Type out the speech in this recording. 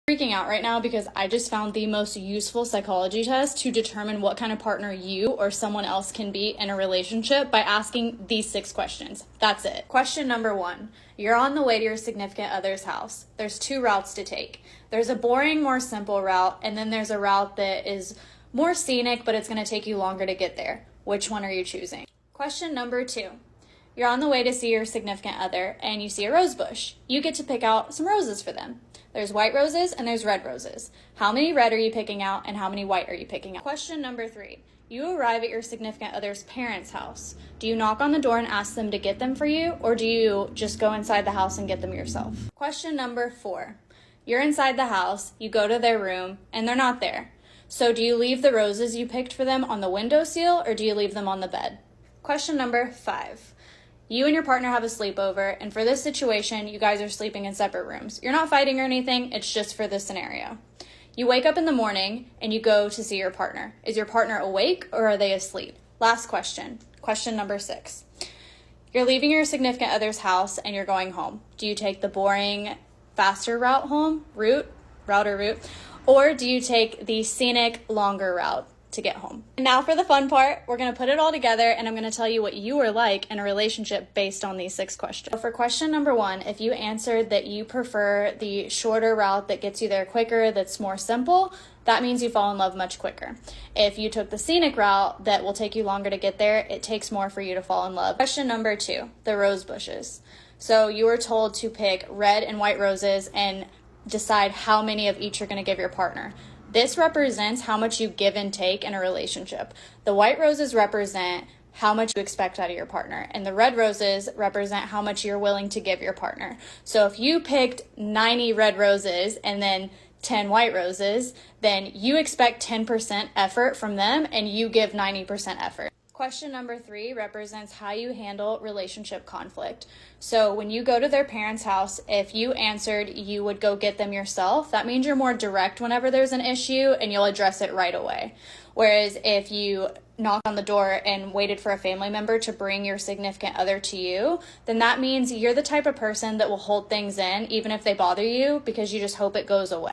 Freaking out right now because I just found the most useful psychology test to determine what kind of partner you or someone else can be in a relationship by asking these 6 questions. That's it. Question number 1. You're on the way to your significant other's house. There's 2 routes to take. There's a boring, more simple route, and then there's a route that is more scenic, but it's going to take you longer to get there. Which one are you choosing? Question number 2. You're on the way to see your significant other and you see a rose bush. You get to pick out some roses for them. There's white roses and there's red roses. How many red are you picking out and how many white are you picking out? Question number 3. You arrive at your significant other's parents' house. Do you knock on the door and ask them to get them for you, or do you just go inside the house and get them yourself? Question number 4. You're inside the house, you go to their room, and they're not there. So do you leave the roses you picked for them on the windowsill, or do you leave them on the bed? Question number 5. You and your partner have a sleepover, and for this situation, you guys are sleeping in separate rooms. You're not fighting or anything, it's just for this scenario. You wake up in the morning and you go to see your partner. Is your partner awake or are they asleep? Last question. Question number 6. You're leaving your significant other's house and you're going home. Do you take the boring, faster route home, route, or do you take the scenic, longer route to get home? And now for the fun part, we're going to put it all together and I'm going to tell you what you are like in a relationship based on these 6 questions. So for question number 1, if you answered that you prefer the shorter route that gets you there quicker, that's more simple, that means you fall in love much quicker. If you took the scenic route that will take you longer to get there, it takes more for you to fall in love. Question number 2, the rose bushes. So you were told to pick red and white roses and decide how many of each you're going to give your partner. This represents how much you give and take in a relationship. The white roses represent how much you expect out of your partner, and the red roses represent how much you're willing to give your partner. So if you picked 90 red roses and then 10 white roses, then you expect 10% effort from them and you give 90% effort. Question number 3 represents how you handle relationship conflict. So when you go to their parents' house, if you answered you would go get them yourself, that means you're more direct whenever there's an issue and you'll address it right away. Whereas if you knocked on the door and waited for a family member to bring your significant other to you, then that means you're the type of person that will hold things in even if they bother you because you just hope it goes away.